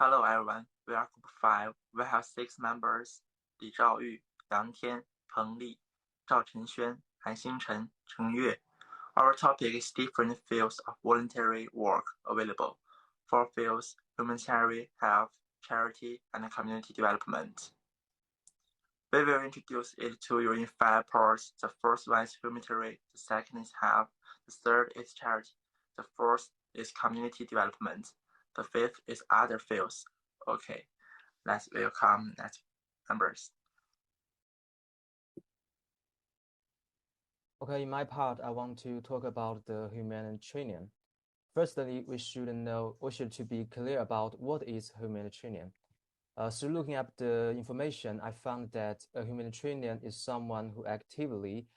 Hello everyone, we are Group 5. We have 6 members: 李兆玉、杨天、彭丽、赵晨轩、韩星辰、程月. Our topic is different fields of voluntary work available. 4 fields: humanitarian, health, charity, and community development. We will introduce it to you in 5 parts. The first one is humanitarian, the second is health, the third is charity, the fourth is community development, the fifth is other fields. Okay, let's welcome next members. Okay, in my part, I want to talk about the humanitarian. Firstly, we should to be clear about what is humanitarian. Through looking up the information, I found that a humanitarian is someone who actively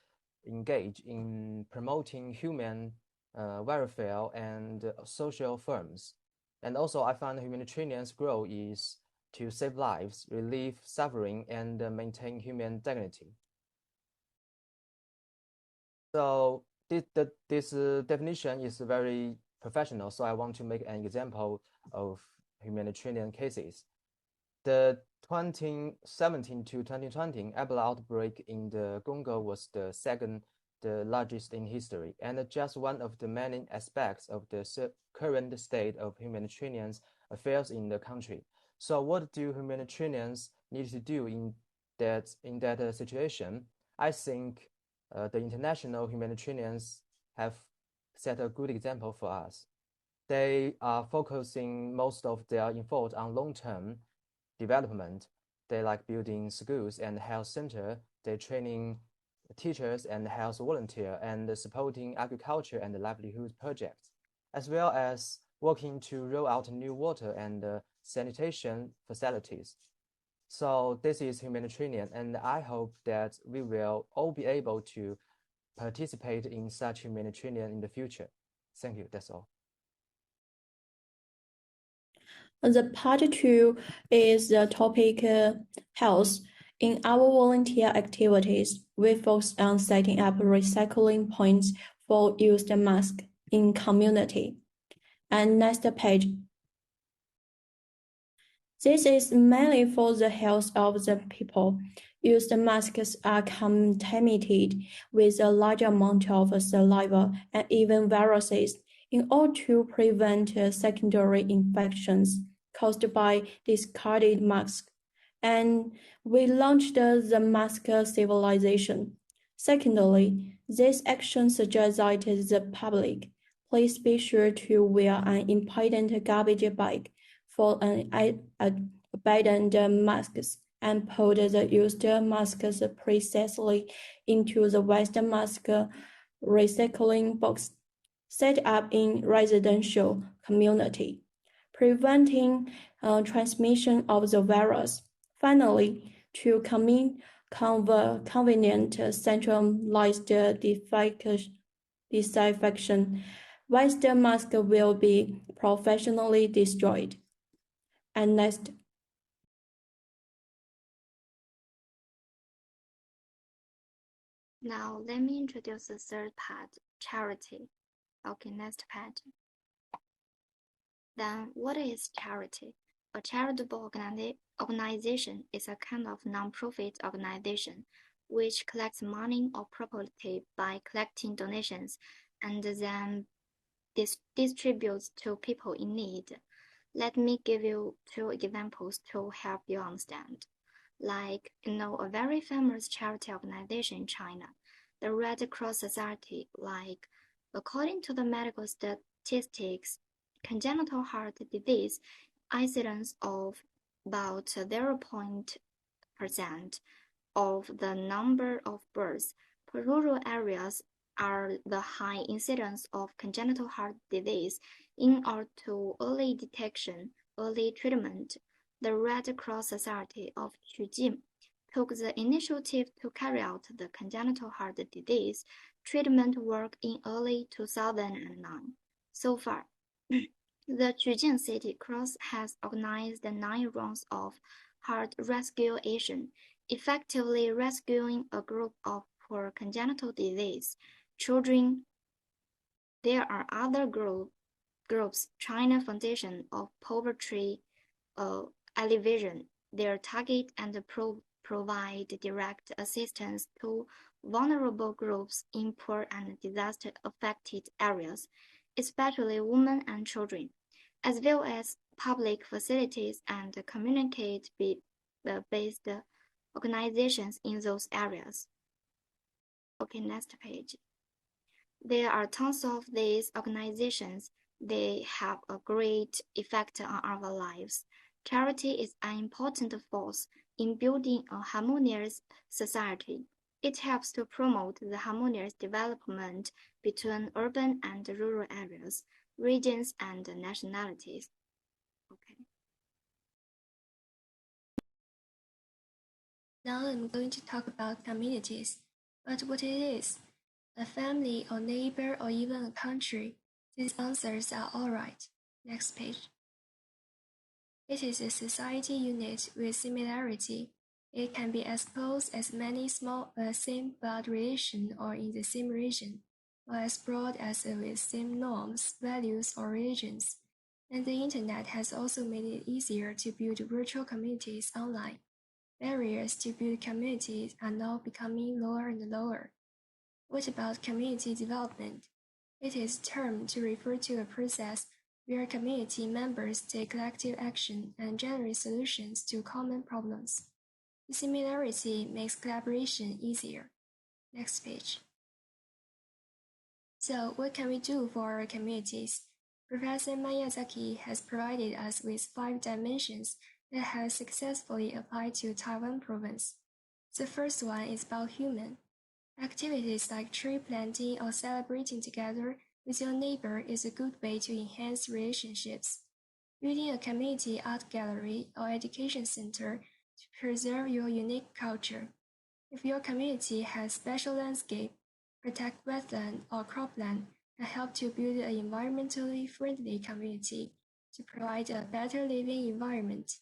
engage in promoting human welfare and social firms. And also, I found humanitarian's goal is to save lives, relieve suffering, and maintain human dignity. So this definition is very professional, so I want to make an example of humanitarian cases. The 2017 to 2020 Ebola outbreak in the Congo was the second largest in history, and just one of the many aspects of the current state of humanitarian affairs in the country. So what do humanitarians need to do in that situation? I think the international humanitarians have set a good example for us. They are focusing most of their effort on long-term development. They like building schools and health center. They're training teachers and health volunteer and supporting agriculture and livelihood projects, as well as working to roll out new water and sanitation facilities. So this is humanitarian, and I hope that we will all be able to participate in such humanitarian in the future. Thank you. That's all. The part 2 is the topic health. In our volunteer activities, we focus on setting up recycling points for used masks in community. And next page. This is mainly for the health of the people. Used masks are contaminated with a large amount of saliva and even viruses in order to prevent secondary infections caused by discarded masks. And we launched the mask civilization. Secondly, this action suggests that the public, please be sure to wear an independent garbage bag for abandoned masks and put the used masks precisely into the waste mask recycling box set up in residential community, preventing transmission of the virus. Finally, to convenient centralized disinfection, waste mask will be professionally destroyed. And next. Now let me introduce the third part, charity. Okay, next page. Then what is charity? A charitable organization is a kind of non-profit organization which collects money or property by collecting donations and then distributes to people in need. Let me give you 2 examples to help you understand. Like, a very famous charity organization in China, the Red Cross Society, according to the medical statistics, congenital heart disease incidence of about 0.% of the number of births per rural areas are the high incidence of congenital heart disease. In order to early detection, early treatment, the Red Cross Society of Qujing took the initiative to carry out the congenital heart disease treatment work in early 2009. So far, the Qujing City Cross has organized 9 rounds of heart rescuation, effectively rescuing a group of poor congenital disease children. There are other groups, China Foundation of Poverty elevation. They target and provide direct assistance to vulnerable groups in poor and disaster-affected areas, especially women and children, as well as public facilities and community-based organizations in those areas. Okay, next page. There are tons of these organizations. They have a great effect on our lives. Charity is an important force in building a harmonious society. It helps to promote the harmonious development between urban and rural areas, regions, and nationalities. Okay. Now I'm going to talk about communities, but what it is. A family or neighbor or even a country. These answers are alright. Next page. It is a society unit with similarity. It can be exposed as many small same blood relation or in the same region, or as broad as with same norms, values, or religions. And the internet has also made it easier to build virtual communities online. Barriers to build communities are now becoming lower and lower. What about community development? It is a term to refer to a process where community members take collective action and generate solutions to common problems. The similarity makes collaboration easier. Next page. So, what can we do for our communities? Professor Miyazaki has provided us with 5 dimensions that have successfully applied to Taiwan province. The first one is about human. Activities like tree planting or celebrating together with your neighbor is a good way to enhance relationships. Building a community art gallery or education center to preserve your unique culture. If your community has special landscape, protect wetland or cropland and help to build an environmentally friendly community to provide a better living environment.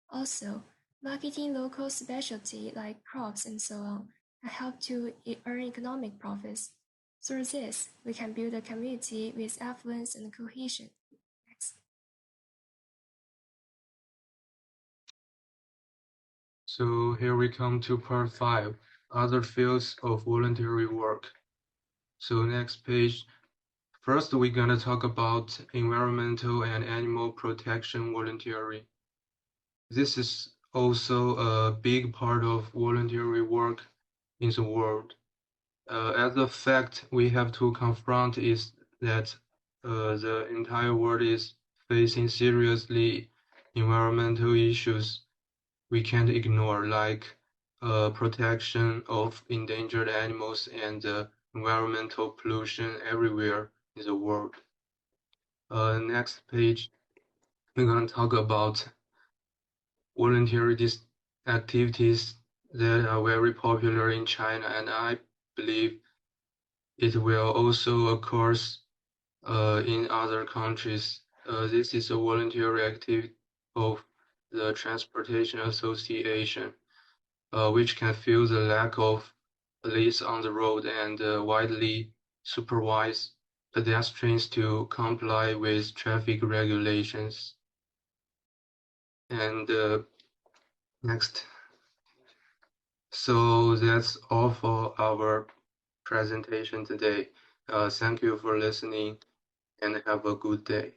Also, marketing local specialty like crops and so on and help to earn economic profits. Through this, we can build a community with affluence and cohesion. Next. So here we come to part 5, other fields of voluntary work. So next page. First, we're gonna talk about environmental and animal protection voluntary. This is also a big part of voluntary work in the world. As a fact we have to confront is that the entire world is facing seriously environmental issues we can't ignore, like protection of endangered animals and environmental pollution everywhere in the world. Next page, we're going to talk about voluntary activities that are very popular in China, and I believe it will also occur in other countries. This is a voluntary activity of the Transportation Association, which can fill the lack of police on the road and widely supervise pedestrians to comply with traffic regulations. And next. So that's all for our presentation today. Thank you for listening and have a good day.